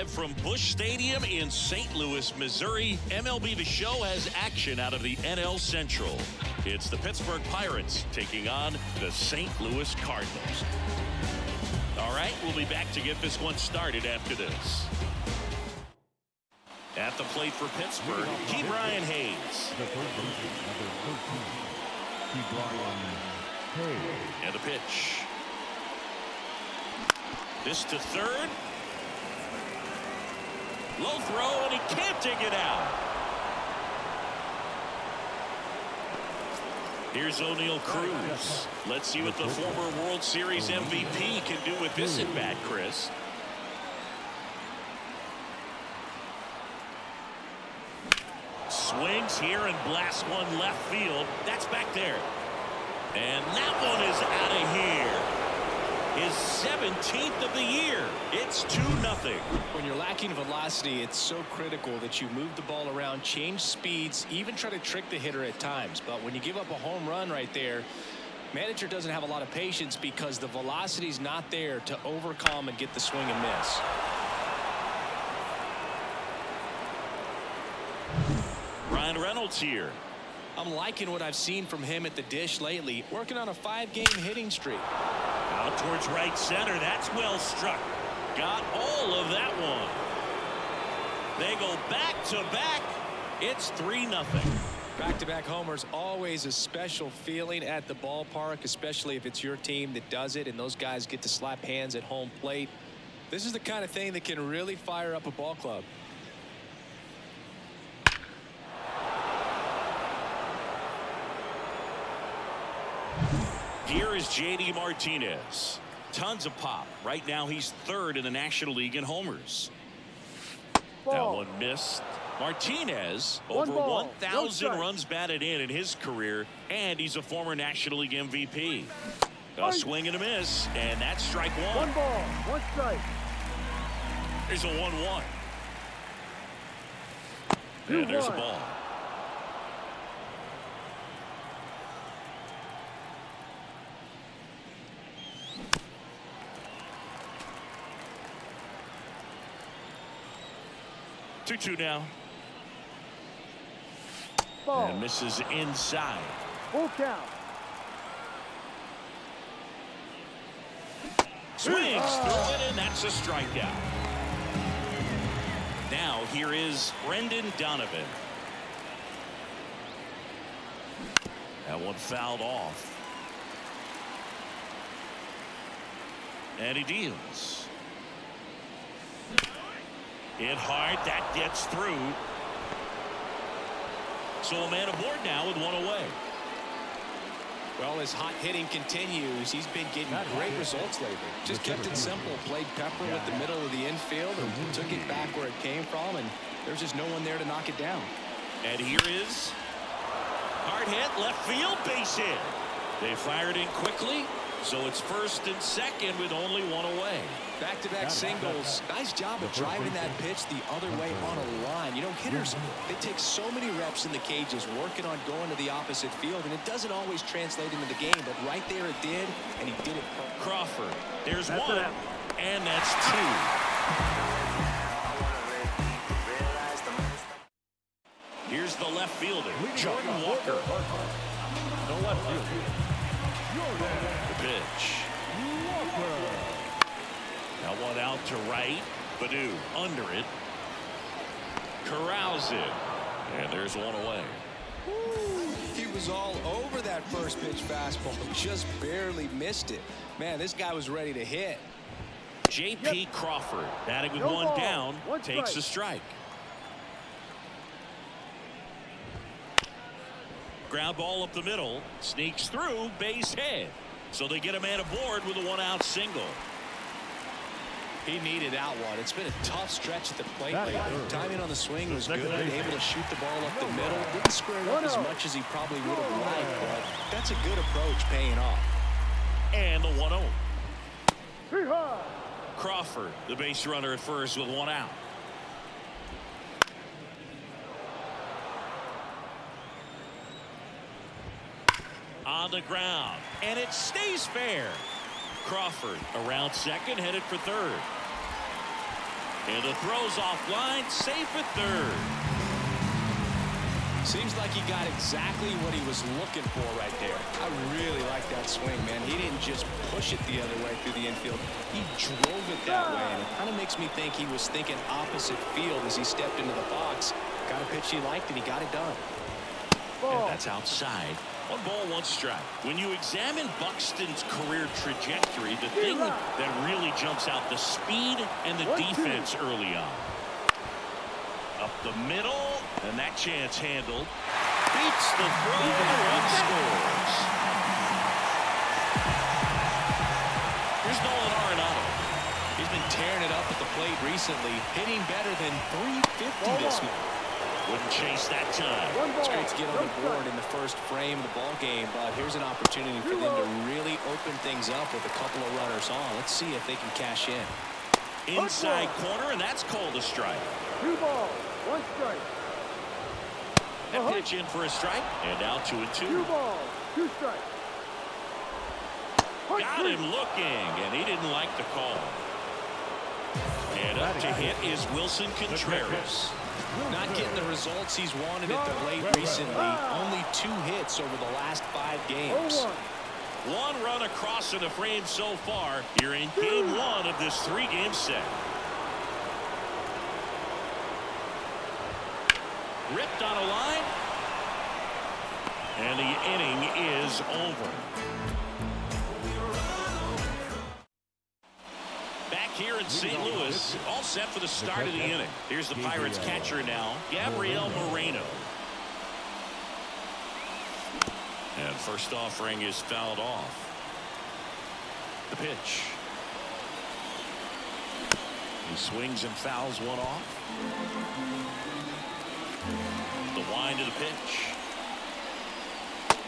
Live from Busch Stadium in St. Louis, Missouri, MLB The Show has action out of the NL Central. It's the Pittsburgh Pirates taking on the St. Louis Cardinals. All right, we'll be back to get this one started after this. At the plate for Pittsburgh, Brian Hayes. And the pitch. This to third. Low throw, and he can't dig it out. Here's O'Neal Cruz. Let's see what the former World Series MVP can do with this at bat, Chris. Swings here and blasts one left field. That's back there. And that one is out of here. His 17th of the year. It's 2-0. When you're lacking velocity, it's so critical that you move the ball around, change speeds, even try to trick the hitter at times. But when you give up a home run right there, manager doesn't have a lot of patience because the velocity's not there to overcome and get the swing and miss. Ryan Reynolds here. I'm liking what I've seen from him at the dish lately, working on a 5-game hitting streak. Out towards right center. That's well struck. Got all of that one. They go back to back. It's 3-0. Back-to-back homers, always a special feeling at the ballpark, especially if it's your team that does it and those guys get to slap hands at home plate. This is the kind of thing that can really fire up a ball club. Here is J.D. Martinez. Tons of pop. Right now he's third in the National League in homers. That one missed. Martinez, over 1,000 runs batted in his career, and he's a former National League MVP. A swing and a miss, and that's strike one. 1 ball, 1 strike. There's a 1-1. And there's a ball. Two now. Ball. And misses inside. Full count. Swings through it, and that's a strikeout. Now here is Brendan Donovan. That one fouled off. And he deals. Hit hard. That gets through. So a man aboard now with one away. Well, his hot hitting continues. He's been getting great results lately. Just kept it simple. Played pepper with the middle of the infield and took it back where it came from. And there's just no one there to knock it down. And here is hard hit, left field, base hit. They fired in quickly. So it's first and second with only one away. Back-to-back singles. Nice job of driving that pitch the other way on a line. You know, hitters, they take so many reps in the cages working on going to the opposite field, and it doesn't always translate into the game, but right there it did, and he did it perfect. Crawford, there's one, and that's two. Here's the left fielder, Jordan Walker. The left fielder. The pitch. That one out to right. Badu under it. Corrals it. And there's one away. He was all over that first pitch fastball. Just barely missed it. Man, this guy was ready to hit. J.P. Crawford, batting with one down, takes a strike. Ground ball up the middle, sneaks through, base hit. So they get a man aboard with a 1-out single. He needed out one. It's been a tough stretch at the plate lately. Timing on the swing was good. Able to shoot the ball up the middle. Didn't square it up as much as he probably would have liked, but that's a good approach paying off. And the 1-0. Crawford, the base runner at first with 1 out. On the ground, and it stays fair. Crawford around second, headed for third. And the throw's offline, safe at third. Seems like he got exactly what he was looking for right there. I really like that swing, man. He didn't just push it the other way through the infield. He drove it that way, and it kind of makes me think he was thinking opposite field as he stepped into the box. Got a pitch he liked, and he got it done. And that's outside. 1 ball, 1 strike. When you examine Buxton's career trajectory, the thing that really jumps out, the speed and the defense early on. Up the middle, and that chance handled. Beats the throw and scores. Here's Nolan Arenado. He's been tearing it up at the plate recently, hitting better than .350 this month. Wouldn't chase that time. It's great to get on the board in the first frame of the ball game, but here's an opportunity for them to really open things up with a couple of runners on. Let's see if they can cash in. Inside corner, and that's called a strike. 2 balls, 1 strike. That pitch in for a strike, and now 2-2. 2 balls, 2 strikes. Got him looking, and he didn't like the call. And up to hit is Wilson Contreras. Not getting the results he's wanted at the plate recently. Only 2 hits over the last 5 games. 1 run across in the frame so far here in game 1 of this 3-game set. Ripped on a line, and the inning is over. Back here in St. Louis, all set for the start of the inning. Here's the Pirates catcher now, Gabriel Moreno. And first offering is fouled off. The pitch. He swings and fouls one off. The wind of the pitch.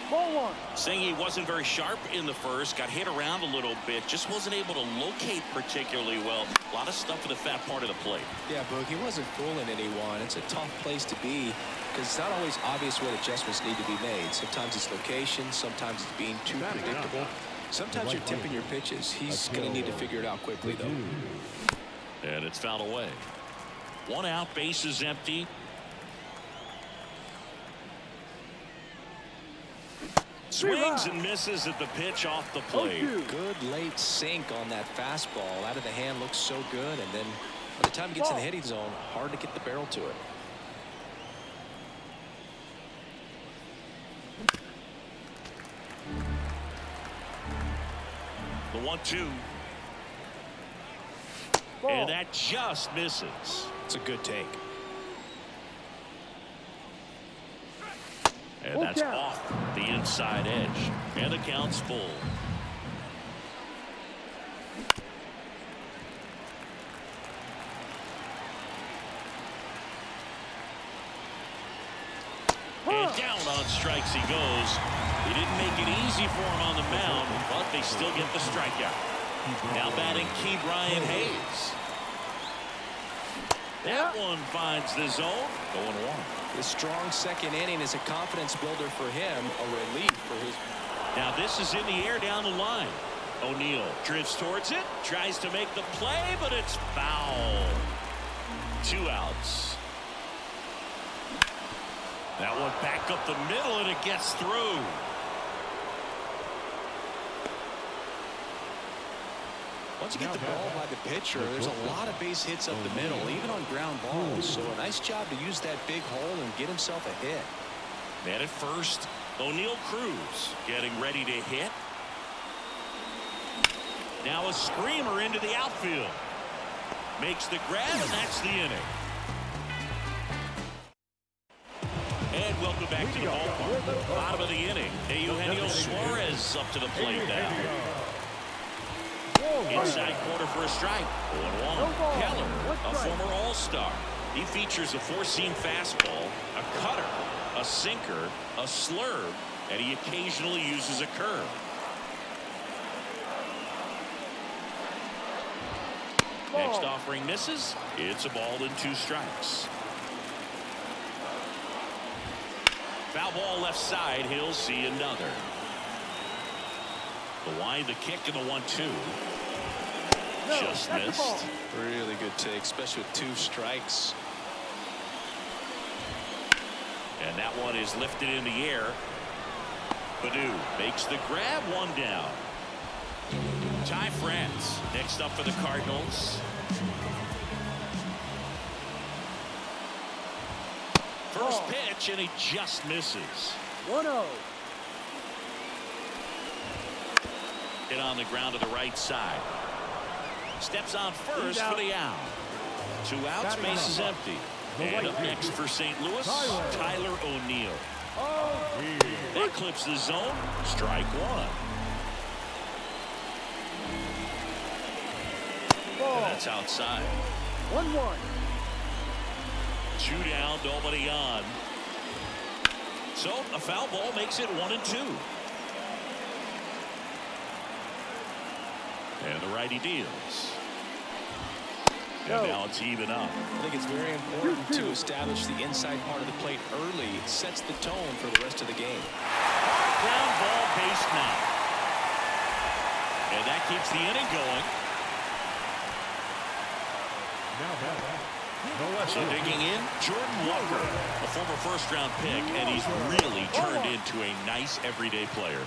Ball 1. Saying he wasn't very sharp in the first, got hit around a little bit, just wasn't able to locate particularly well. A lot of stuff in the fat part of the plate. Yeah, Boog, he wasn't fooling anyone. It's a tough place to be because it's not always obvious what adjustments need to be made. Sometimes it's location, sometimes it's being too predictable. Sometimes you're tipping your pitches. He's going to need to figure it out quickly, though. And it's fouled away. 1 out, bases empty. Swings and misses at the pitch off the plate. Good late sink on that fastball. Out of the hand, looks so good. And then by the time he gets in the hitting zone, hard to get the barrel to it. The 1-2. And that just misses. It's a good take. And that's off the inside edge. And the count's full. And down on strikes he goes. He didn't make it easy for him on the mound, but they still get the strikeout. Now batting Brian Hayes. That one finds the zone. Going 1. The strong second inning is a confidence builder for him, a relief for his. Now this is in the air down the line. O'Neill drifts towards it, tries to make the play, but it's foul. 2 outs. That one back up the middle, and it gets through. Once you get the ball by the pitcher, there's a lot of base hits up the middle, even on ground balls. So a nice job to use that big hole and get himself a hit. Man at first, O'Neill Cruz getting ready to hit. Now a screamer into the outfield. Makes the grab, and that's the inning. And welcome back to the ballpark. Bottom of the inning. Eugenio Suarez up to the plate now. Inside corner for a strike. 1-1. Keller, a former All-Star. He features a 4-seam fastball, a cutter, a sinker, a slurve, and he occasionally uses a curve. Next offering misses. It's a ball and 2 strikes. Foul ball left side. He'll see another. The wind, the kick, and the 1-2. No, Just that's the ball. missed. Really good take, especially with 2 strikes. And that one is lifted in the air. Badu makes the grab, 1 down. Ty France next up for the Cardinals. First pitch, and he just misses. 1-0. Hit on the ground to the right side. Steps on first for the out. 2 outs, base is empty. And up next for St. Louis, Tyler O'Neill. That clips the zone. Strike 1. And that's outside. 1-1. 2 down, nobody on. So a foul ball makes it 1-2. And the righty deals. And now it's even up. I think it's very important to establish the inside part of the plate early. It sets the tone for the rest of the game. Ground ball, base now. And that keeps the inning going. So digging in, Jordan Walker, a former first-round pick, and he's really turned into a nice everyday player.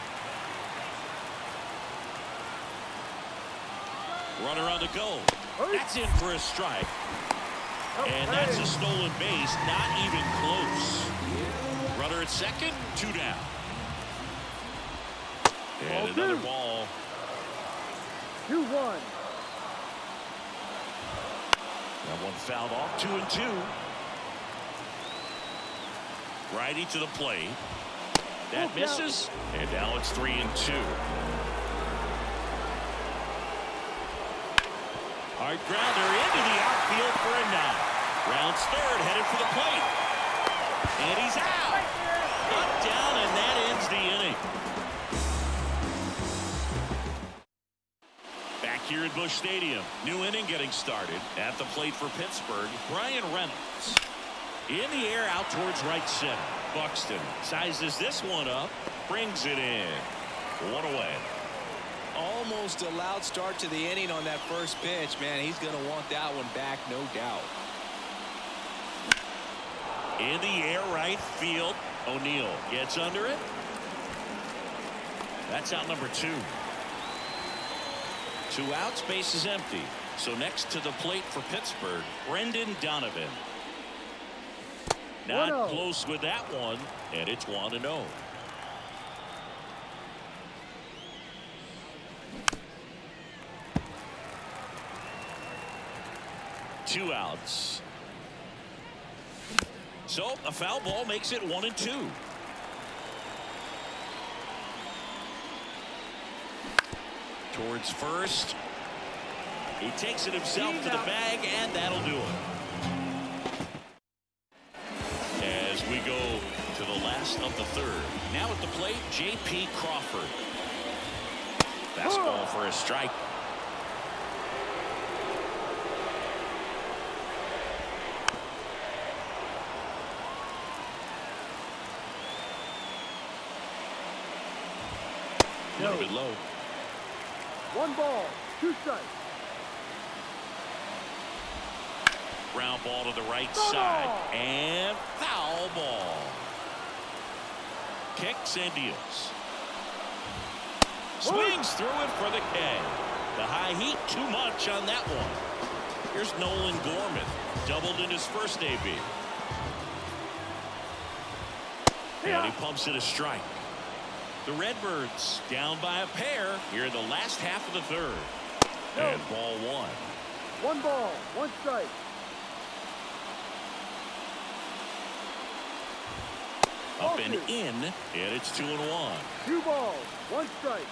Runner on the go. That's in for a strike. And that's a stolen base, not even close. Runner at second, 2 down. And another ball. 2-1. That one fouled off, 2-2. Righty to the plate. That misses. And now it's 3-2. Hard grounder into the outfield for a knock. Rounds third, headed for the plate. And he's out. Up, down, and that ends the inning. Back here at Busch Stadium. New inning getting started. At the plate for Pittsburgh, Brian Reynolds. In the air, out towards right center. Buxton sizes this one up. Brings it in. 1 away. Almost a loud start to the inning on that first pitch. Man, he's going to want that one back, no doubt. In the air, right field. O'Neill gets under it. That's out number 2. 2 outs, base is empty. So next to the plate for Pittsburgh, Brendan Donovan. Not close with that one, and it's 1-0. Two outs. So a foul ball makes it 1-2. Towards first. He takes it himself to the bag, and that'll do it. As we go to the last of the third. Now at the plate, J.P. Crawford. Fastball for a strike. A little bit low. 1 ball, 2 strikes. Ground ball to the right side. And foul ball. Kicks and deals. Swings through it for the K. The high heat, too much on that one. Here's Nolan Gorman. Doubled in his first AB. And he pumps it a strike. The Redbirds down by a pair here in the last half of the third. And ball 1. 1 ball, 1 strike. Up and in, and it's 2-1. 2 balls, 1 strike.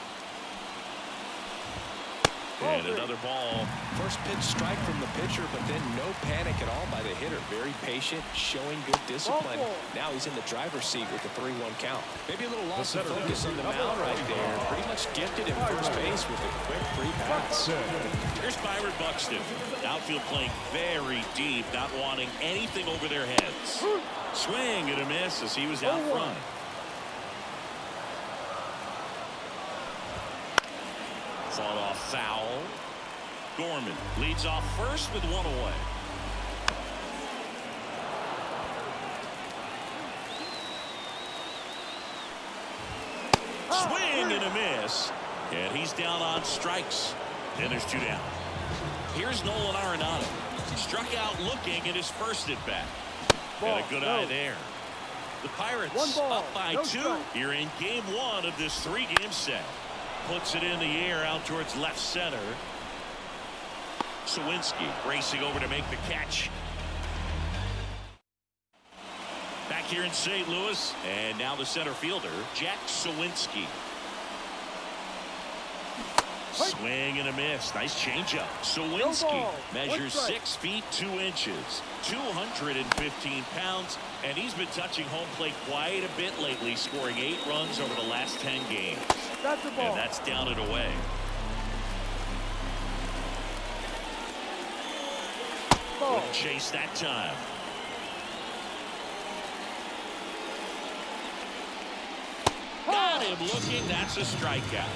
And another ball. First pitch strike from the pitcher, but then no panic at all by the hitter. Very patient, showing good discipline. Now he's in the driver's seat with the 3-1 count. Maybe a little loss of focus on the mound right there. Pretty much gifted at first base with a quick free pass. Here's Byron Buxton. Outfield playing very deep, not wanting anything over their heads. Swing and a miss as he was out front. Fought off foul. Gorman leads off first with one away. Swing and a miss. And he's down on strikes. And there's 2 down. Here's Nolan Arenado. Struck out looking at his first at bat. And a good eye there. The Pirates up by 2 here in game 1 of this 3-game set. Puts it in the air out towards left center. Sawinski racing over to make the catch. Back here in St. Louis, and now the center fielder, Jack Sawinski. Swing and a miss. Nice changeup. Sawinski measures 6 feet 2 inches, 215 pounds, and he's been touching home plate quite a bit lately, scoring 8 runs over the last 10 games. And that's down and away. Wouldn't chase that time. Got him looking. That's a strikeout.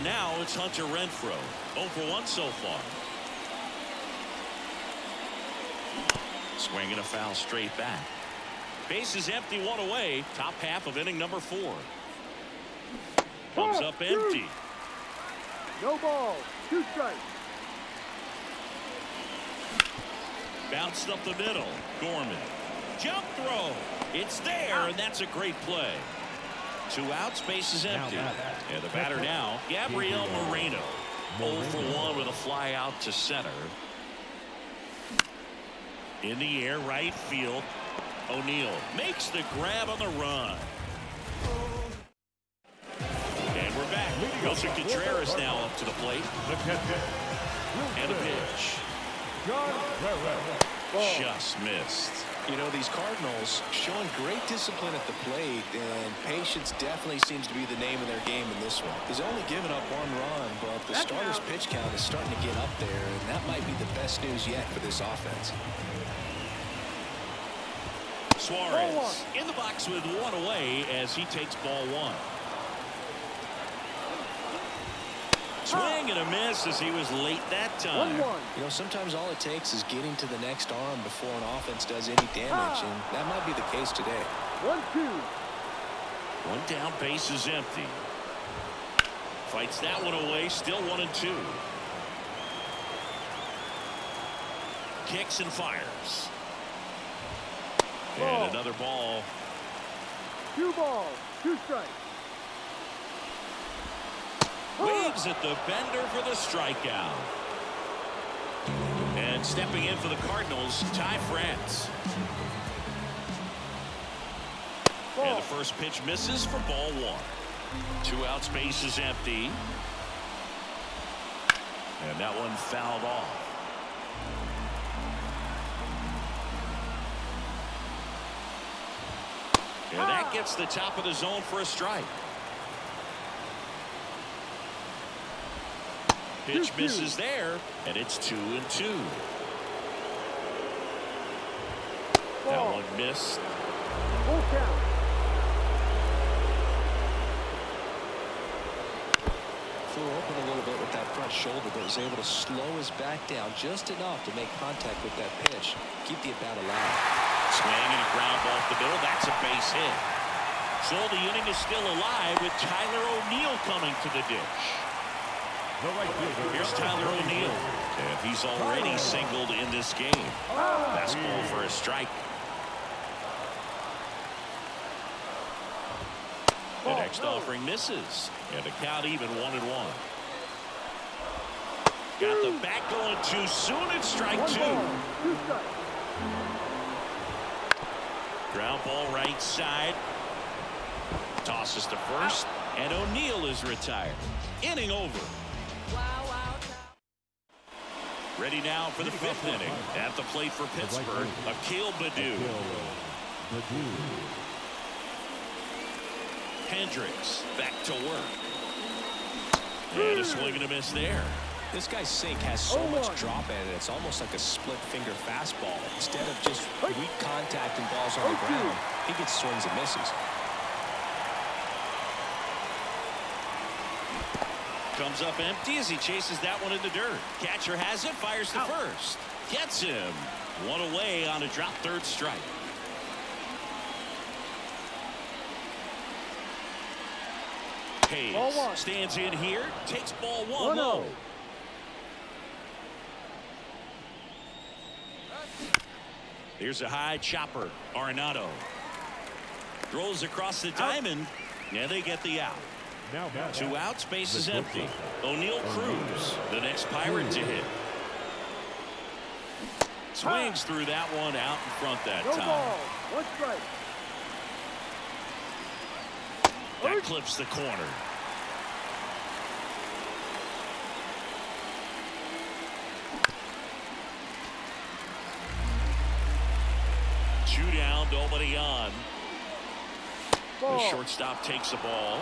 Now it's Hunter Renfroe. 0 for 1 so far. Swinging a foul straight back. Base is empty, 1 away. Top half of inning number 4. Comes up empty. No ball. 2 strikes. Bounced up the middle. Gorman. Jump throw. It's there, and that's a great play. 2 outs, base is empty. And the batter now, Gabriel Moreno. 0 for 1 with a fly out to center. In the air, right field. O'Neill makes the grab on the run. And we're back. Wilson Contreras now up to the plate. And a pitch. Just missed. You know, these Cardinals showing great discipline at the plate, and patience definitely seems to be the name of their game in this one. He's only given up 1 run, but the starter's pitch count is starting to get up there, and that might be the best news yet for this offense. Suarez in the box with 1 away as he takes ball 1. Swing and a miss as he was late that time. You know, sometimes all it takes is getting to the next arm before an offense does any damage, and that might be the case today. 1-2. 1 down, base is empty. Fights that one away, still 1-2. Kicks and fires. And another ball. 2 balls, 2 strikes. Waves at the bender for the strikeout. And stepping in for the Cardinals, Ty France. And the first pitch misses for ball 1. 2 outs, base is empty. And that one fouled off. And that gets the top of the zone for a strike. Pitch misses there, and it's 2-2. That one missed. Full count. Flew open a little bit with that front shoulder, but was able to slow his back down just enough to make contact with that pitch. Keep the at-bat alive. Swing and a ground ball up the middle. That's a base hit. So the inning is still alive with Tyler O'Neill coming to the dish. Here's Tyler O'Neill, and he's already singled in this game. Fastball for a strike. The next offering misses, and the count even 1-1. Got the bat going too soon. It's strike 2. Ground ball right side. Tosses to first, and O'Neill is retired. Inning over. Ready now for the 5th inning. At the plate for Pittsburgh, Akil Baddoo. Hendricks back to work. And a swing and a miss there. This guy's sink has so much drop in it. It's almost like a split finger fastball. Instead of just weak contact and balls on the ground, he gets swings and misses. comes up empty as he chases that one in the dirt. Catcher has it, fires to first. Gets him. One away on a drop third strike. Hayes stands in here, takes ball 1-0. Here's a high chopper. Arenado throws across the diamond, and they get the out. 2 outs, base is empty. O'Neill Cruz, the next Pirate to hit. Swings through that one out in front that time. Ball. 1 strike. That clips the corner. Two down, nobody on. The shortstop takes the ball.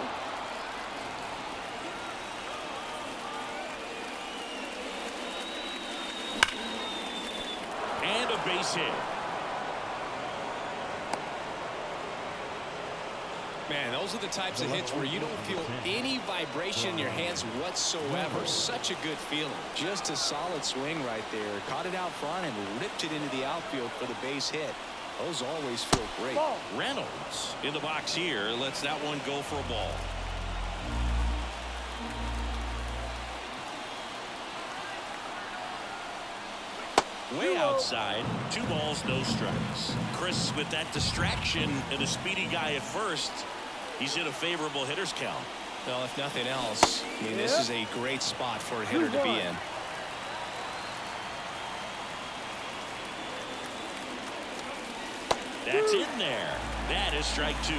And a base hit. Man, those are the types of hits where you don't feel any vibration in your hands whatsoever. Such a good feeling. Just a solid swing right there. Caught it out front and ripped it into the outfield for the base hit. Those always feel great. Reynolds in the box here lets that one go for a ball. Way outside, 2 balls, no strikes. Chris, with that distraction and a speedy guy at first, he's in a favorable hitter's count. Well, if nothing else, I mean, this is a great spot for a hitter to be in. That's in there. That is strike 2.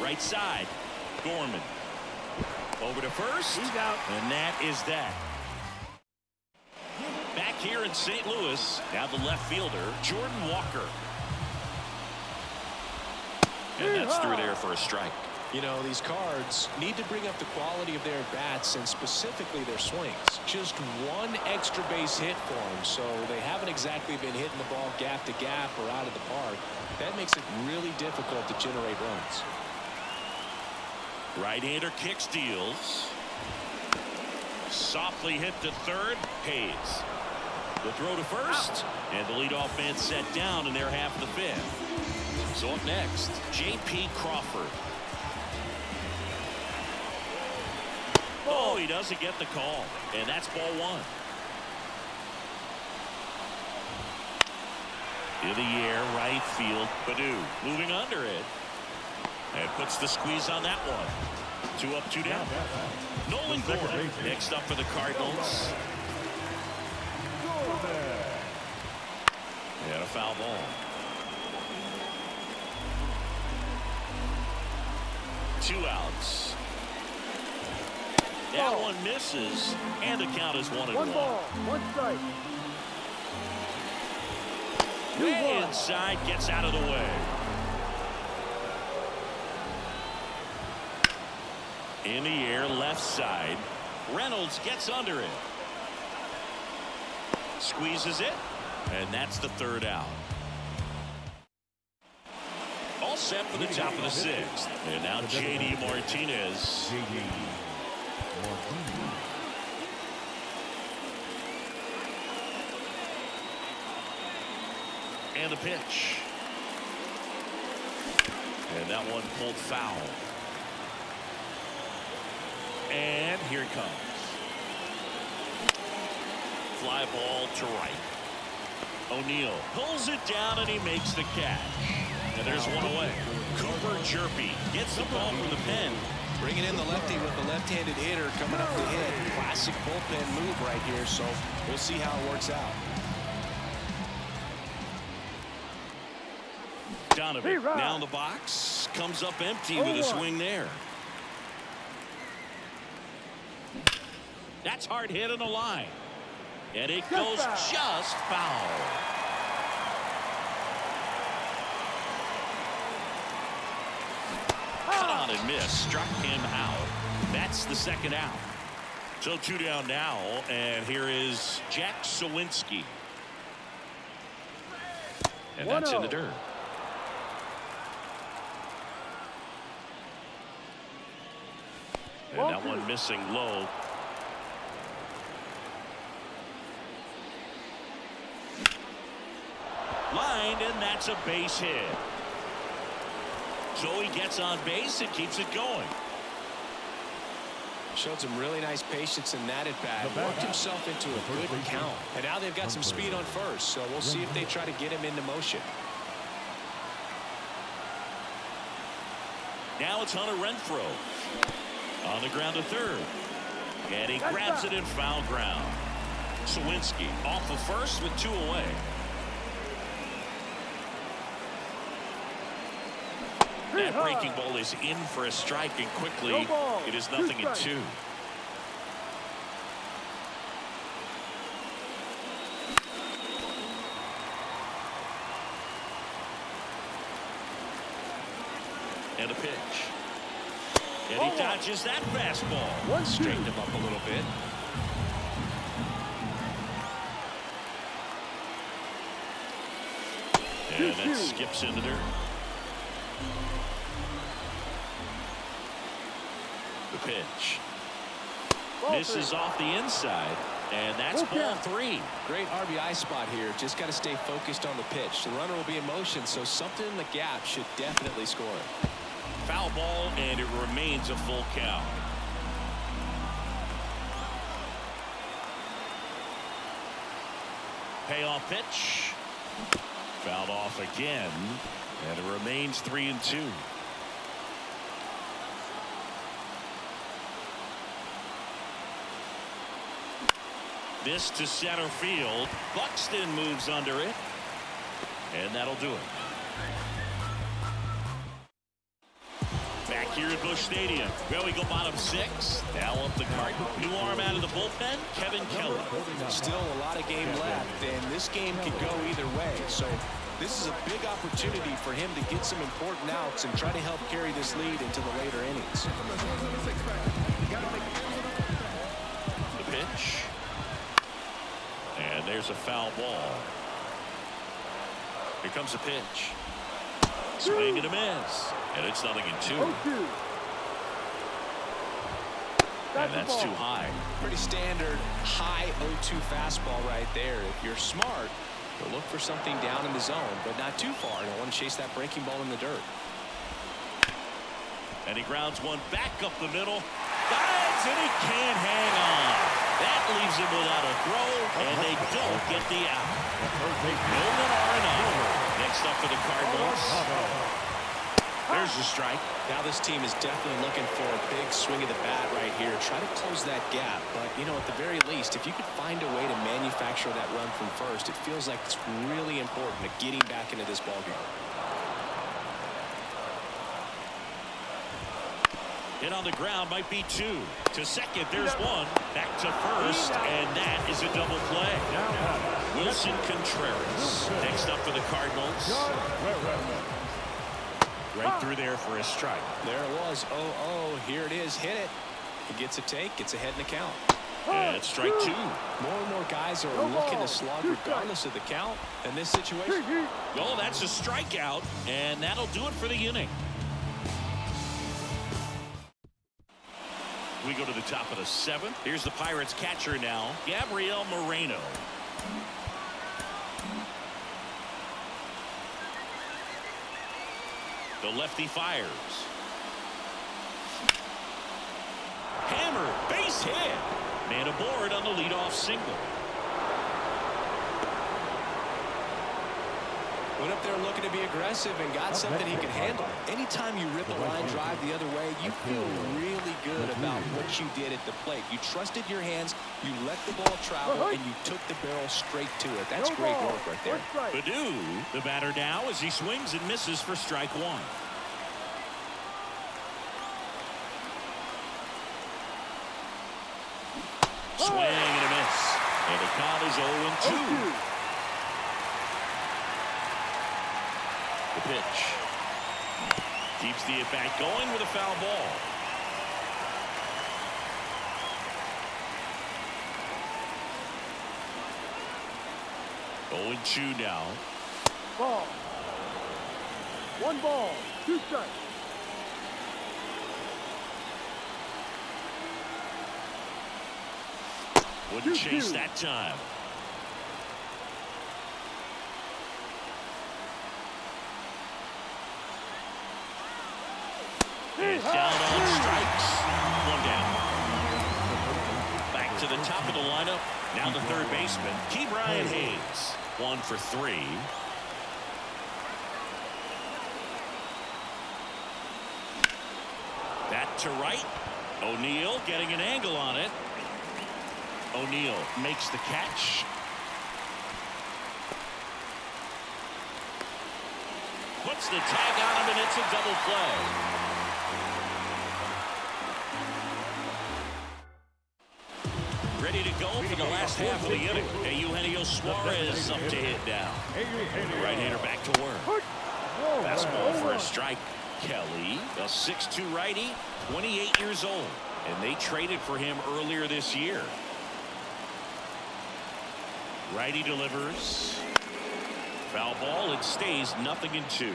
Right side, Gorman. Over to first. He's out. And that is that. Back here in St. Louis, now the left fielder, Jordan Walker. And that's through there for a strike. You know, these Cards need to bring up the quality of their bats and specifically their swings. Just one extra base hit for them, so they haven't exactly been hitting the ball gap to gap or out of the park. That makes it really difficult to generate runs. Right-hander kicks, deals. Softly hit to third. Hayes. The throw to first. And the leadoff man set down in their half of the 5th. So up next, J.P. Crawford. Oh, he doesn't get the call. And that's ball 1. In the air, right field. Padu moving under it. And puts the squeeze on that one. 2 up, 2 down. Nolan Gordon next up for the Cardinals. And a foul ball. 2 outs. That one misses, and the count is 1-1. 1 ball, 1 strike. Way inside, gets out of the way. In the air, left side. Reynolds gets under it. Squeezes it, and that's the 3rd out. All set for the top of the 6th. And now J.D. Martinez. And the pitch. And that one pulled foul. And here it comes. Fly ball to right. O'Neill pulls it down and he makes the catch. And there's one away. Cooper Jerpy gets the ball from the pen. Bringing in the lefty with the left-handed hitter coming up to hit. Classic bullpen move right here, so we'll see how it works out. Donovan now in the box. Comes up empty with a swing there. That's hard hit on the line. And it goes just foul. Cut on and miss. Struck him out. That's the 2nd out. So 2 down now. And here is Jack Sawinski. And that's in the dirt. And that one missing low. Lined, and that's a base hit. So he gets on base and keeps it going. Showed some really nice patience in that at bat. Worked himself into a good count. And now they've got some speed on first. So we'll see if they try to get him into motion. Now it's Hunter Renfroe. On the ground to third. And he grabs it in foul ground. Sawinski off of first with 2 away. That breaking ball is in for a strike, and quickly it is 0-2. And a pitch. And he dodges that fastball. Straightened him up a little bit. And that skips in the dirt. The pitch. Misses off the inside. And that's ball 3. Great RBI spot here. Just got to stay focused on the pitch. The runner will be in motion, so something in the gap should definitely score it. Foul ball, and it remains a full count. Payoff pitch. Fouled off again, and it remains 3-2. This to center field. Buxton moves under it, and that'll do it. Back here at Busch Stadium. Well, we go bottom 6. Now up the Cardinals. New arm out of the bullpen, Kevin Keller. Still a lot of game left, and this game could go either way. So this is a big opportunity for him to get some important outs and try to help carry this lead into the later innings. The pitch. And there's a foul ball. Here comes the pitch. Swing and a miss. And it's 0-2. And that's too high. Pretty standard high 0-2 fastball right there. If you're smart, you'll look for something down in the zone, but not too far. You don't want to chase that breaking ball in the dirt. And he grounds one back up the middle. Dives, and he can't hang on. That leaves him without a throw, and they don't get the out. Nolan Arenado next up for the Cardinals. There's the strike. Now this team is definitely looking for a big swing of the bat right here. Try to close that gap. But, you know, at the very least, if you could find a way to manufacture that run from first, it feels like it's really important to getting back into this ballgame. Hit on the ground might be 2. To second, there's 1. Back to first, and that is a double play. Wilson Contreras next up for the Cardinals. Right through there for a strike. There it was. 0-0. Here it is. Hit it. He gets a take. Gets ahead in the count. And strike 2. More and more guys are looking to slug regardless of the count in this situation. Oh, that's a strikeout, and that'll do it for the inning. We go to the top of the 7th. Here's the Pirates catcher now, Gabriel Moreno. The lefty fires. Hammer, base hit. Man aboard on the leadoff single. Went up there looking to be aggressive and got something he could handle. Anytime you rip a line drive the other way, you feel really good about what you did at the plate. You trusted your hands, you let the ball travel, and you took the barrel straight to it. That's great work right there. Baddoo, the batter now, as he swings and misses for strike 1. Swing and a miss. And the count is 0-2. The pitch. Keeps the at-bat going with a foul ball. Oh, 0-2 now. Ball. 1 ball, 2 strikes. Wouldn't chase that time. And down on strikes. One down. Back to the top of the lineup. Now the third baseman, Brian Hayes. 1 for 3. That to right. O'Neill getting an angle on it. O'Neill makes the catch. Puts the tag on him, and it's a double play. Ready to go for the last half of the inning. And Eugenio Suarez up to hit now. The right-hander back to work. Fastball for a strike. Kelly, a 6'2" righty, 28 years old. And they traded for him earlier this year. Righty delivers. Foul ball. It stays 0-2.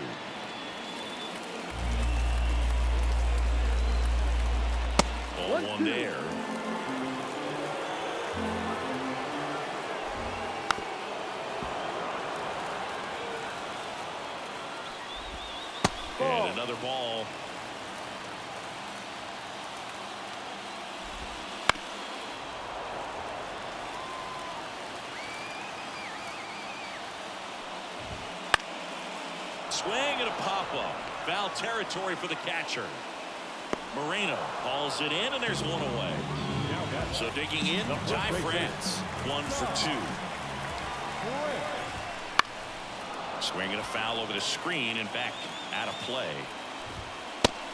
Ball 1 there. And another ball. Swing and a pop-up. Foul territory for the catcher. Moreno calls it in, and there's one away. So digging in, Ty France. 1 for 2. Swinging a foul over the screen and back out of play.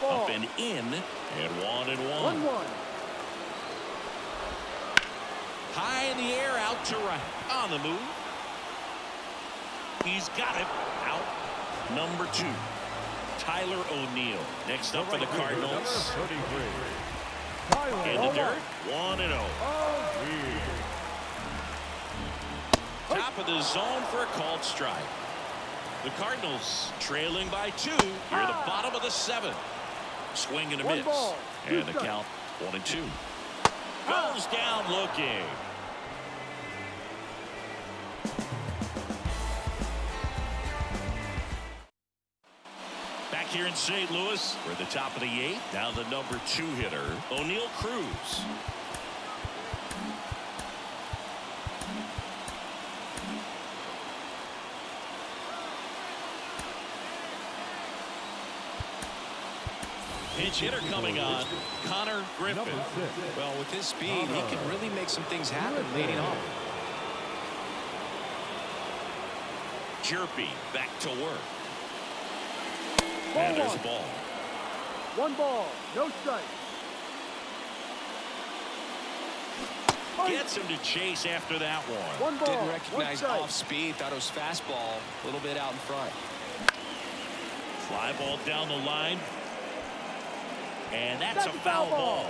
Up and in, and 1-1. High in the air, out to right. On the move. He's got it. Out. Number 2. Tyler O'Neill. Next up for the Cardinals. In the dirt. 1-0. Top of the zone for a called strike. The Cardinals trailing by 2 here at the bottom of the 7th. Swing and a miss. And the count 1-2. Goes down looking. Back here in St. Louis, we're at the top of the 8th. Now the number 2 hitter, O'Neill Cruz. Pinch hitter coming on, Connor Griffin. Well, with his speed, he can really make some things happen leading off. Jerpy back to work. And there's a ball. 1 ball, no strike. Gets him to chase after that one. 1 ball, Didn't recognize off speed, thought it was fastball, a little bit out in front. Fly ball down the line. And that's a foul ball.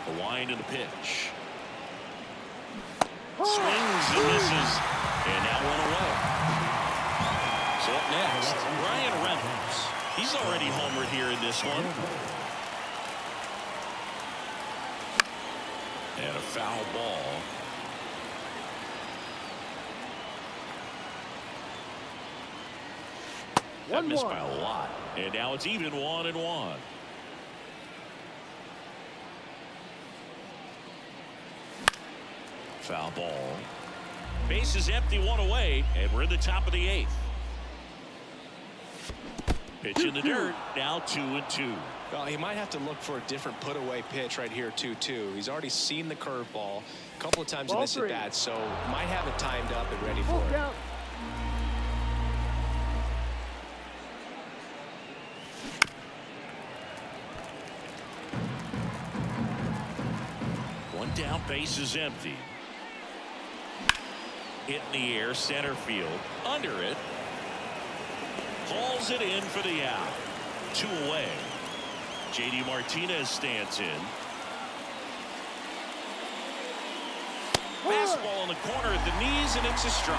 The wind and the pitch. Swings and misses. And now 1 away. So up next, Ryan Reynolds. He's already homered here in this one. And a foul ball. That missed by a lot. And now it's even 1-1. Foul ball. Base is empty, 1 away, and we're in the top of the 8th. Pitch in the dirt, now 2-2. Well, he might have to look for a different put-away pitch right here, 2-2. He's already seen the curveball a couple of times in this at-bat, so might have it timed up and ready for it. One down, base is empty. Hit in the air, center field, under it. Hauls it in for the out. 2 away. JD Martinez stands in. Fastball in the corner at the knees, and it's a strike.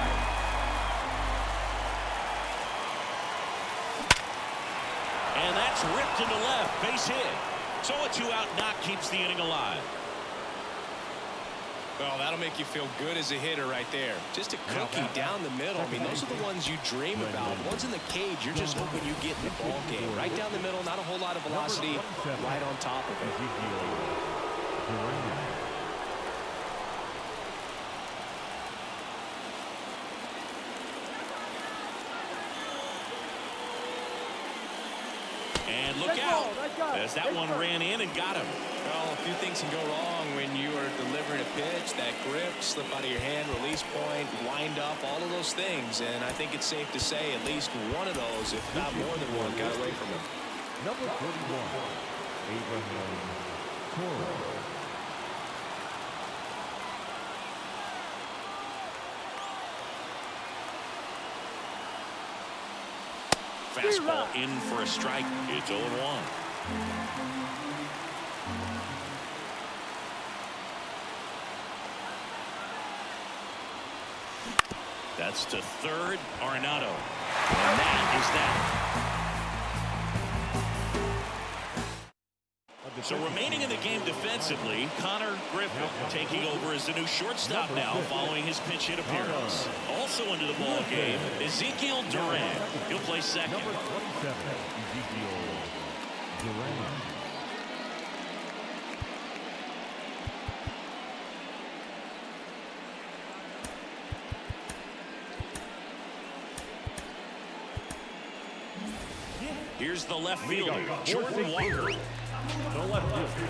And that's ripped into left, base hit. So a 2-out knock keeps the inning alive. Well, that'll make you feel good as a hitter right there. Just a cookie down the middle. I mean, those are the ones you dream about. Ones in the cage, you're just hoping you get in the ball game. Right down the middle, not a whole lot of velocity, right on top of it. And look out, as that one ran in and got him. Well, a few things can go wrong when you are delivering a pitch. That grip, slip out of your hand, release point, wind up, all of those things. And I think it's safe to say at least one of those, if not more than one, got away from him. Number 41, Abraham Toro. Fastball in for a strike. It's 0-1. That's to third, Arenado. And that is that. So remaining in the game defensively, Connor Griffin taking over as the new shortstop now following his pinch hit appearance. Also into the ball game, Ezekiel Duran. He'll play second. Number 27, Ezekiel Duran. Here's the left fielder, Jordan Walker. The left fielder,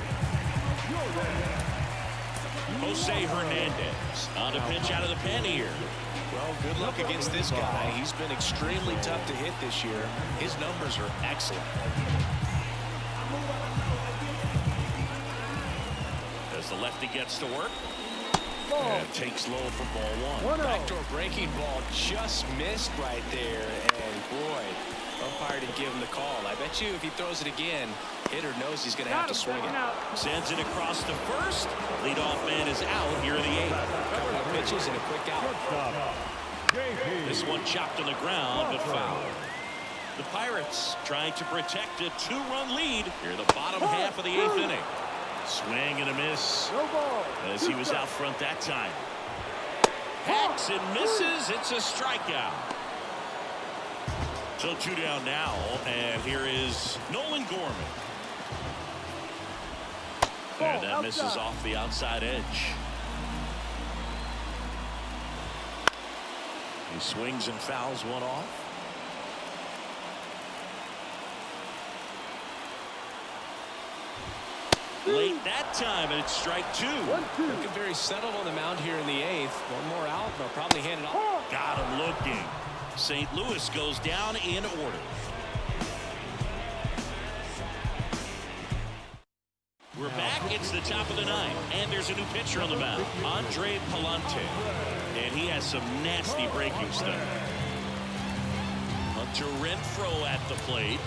Jose Hernandez on a pitch out of the pen here. Well, good luck against this guy. He's been extremely tough to hit this year. His numbers are excellent. As the lefty gets to work. And takes low for ball one. Backdoor breaking ball just missed right there. And boy, umpire didn't give him the call. I bet you if he throws it again, hitter knows he's going to have to swing it. Sends it across to first. Leadoff man is out here in the eighth. Couple of pitches and a quick out. This one chopped on the ground, but foul. The Pirates trying to protect a two-run lead here in the bottom half of the eighth inning. Swing and a miss as he was out front that time. Hacks and misses. It's a strikeout. So two down now, and here is Nolan Gorman. And that misses off the outside edge. He swings and fouls one off. Late that time, and it's strike two. Looking very settled on the mound here in the eighth. One more out, and they'll probably hand it off. Got him looking. St. Louis goes down in order. We're back. It's the top of the ninth, and there's a new pitcher on the mound, Andre Palante, and he has some nasty breaking stuff. Hunter Renfroe at the plate.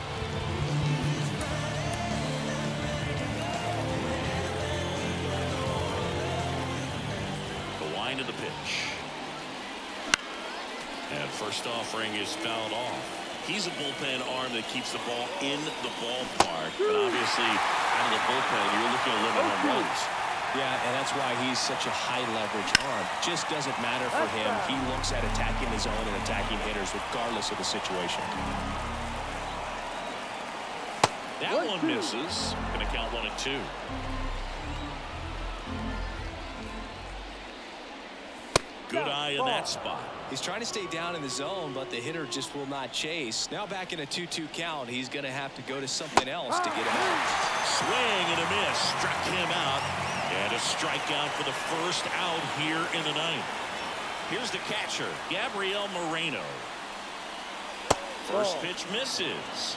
The wind of the pitch. And first offering is fouled off. He's a bullpen arm that keeps the ball in the ballpark. But obviously, out of the bullpen, you're looking at limit home runs. Yeah, and that's why he's such a high-leverage arm. Just doesn't matter for him. He looks at attacking the zone and attacking hitters regardless of the situation. That one misses. Going to count 1-2. Good eye in that spot. He's trying to stay down in the zone, but the hitter just will not chase. Now back in a 2-2 count, he's going to have to go to something else to get him out. Swing and a miss. Struck him out. And a strikeout for the first out here in the ninth. Here's the catcher, Gabriel Moreno. First pitch misses.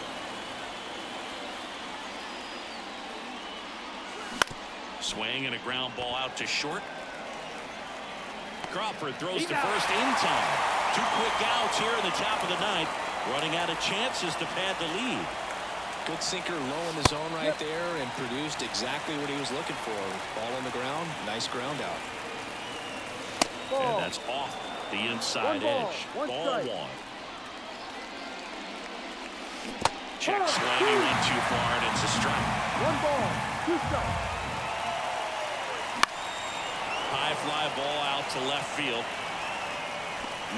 Swing and a ground ball out to short. Crawford throws to first in time. Two quick outs here in the top of the ninth. Running out of chances to pad the lead. Good sinker low in the zone right there and produced exactly what he was looking for. Ball on the ground, nice ground out. And that's off the inside edge. Ball one. Check swing, he went too far, and it's a strike. 1 ball, 2 strikes. high fly ball out to left field.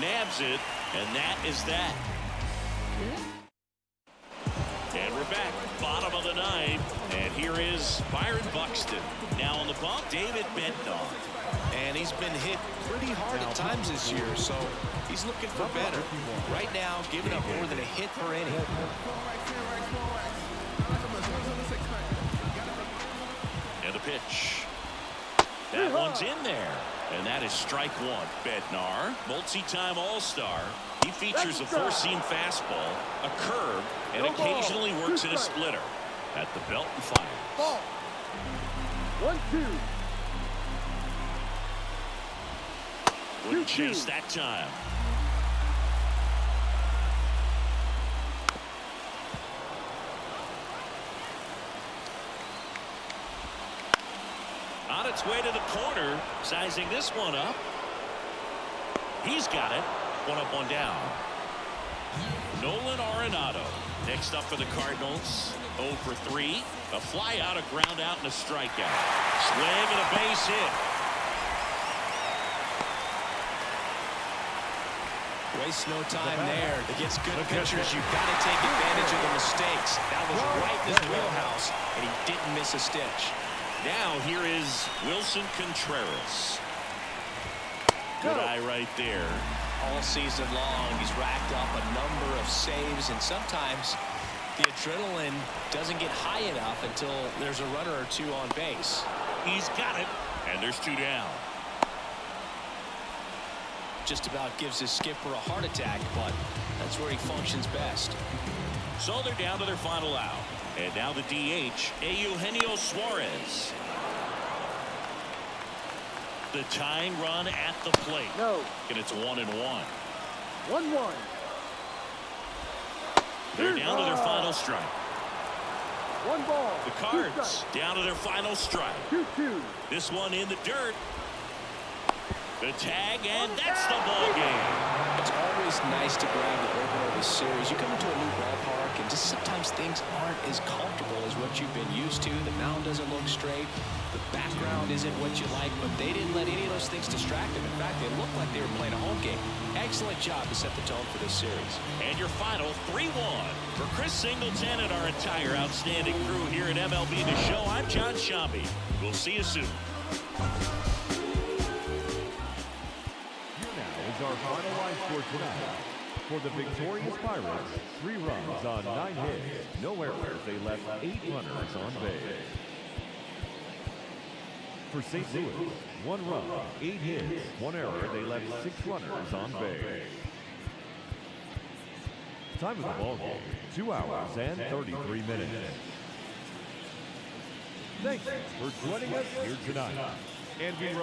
Nabs it, and that is that. And we're back, bottom of the ninth, and here is Byron Buxton. Now on the bump, David Bednar. And he's been hit pretty hard at times this year, so he's looking for better. Right now, giving up more than a hit per inning. And the pitch. That one's in there. And that is strike one. Bednar, multi-time All-Star. He features a four-seam fastball, a curve, and occasionally works in a splitter. At the belt and fires. Ball. 1-2. Wouldn't chase that time. On its way to the corner, sizing this one up. He's got it. One up, one down. Nolan Arenado next up for the Cardinals. 0 for 3. A fly out, a ground out, and a strikeout. Swing and a base hit. Waste no time there. Against good pitchers, you've got to take advantage of the mistakes. That was right in his wheelhouse, and he didn't miss a stitch. Now here is Wilson Contreras. Good eye right there. All season long, he's racked up a number of saves, and sometimes the adrenaline doesn't get high enough until there's a runner or two on base. He's got it, and there's 2 down. Just about gives his skipper a heart attack, but that's where he functions best. So they're down to their final out. And now the DH, Eugenio Suarez. The tying run at the plate. No. And it's 1-1. 1-1. They're down to their final strike. 1 ball. The Cards down to their final strike. 2-2. This one in the dirt. The tag, and that's the ball game. It's always nice to grab the opener of a series. You come into a new ballpark, and just sometimes things aren't as comfortable as what you've been used to. The mound doesn't look straight. The background isn't what you like, but they didn't let any of those things distract them. In fact, they looked like they were playing a home game. Excellent job to set the tone for this series. And your final 3-1. For Chris Singleton and our entire outstanding crew here at MLB The Show, I'm John Shambi. We'll see you soon. Our final line score tonight. For the victorious Pirates, 3 runs on 9 hits, no errors. They left 8 runners on base. For St. Louis, 1 run, 8 hits, 1 error. They left 6 runners on base. Time of the ball game, 2 hours and 33 minutes. Thanks for joining us here tonight. And we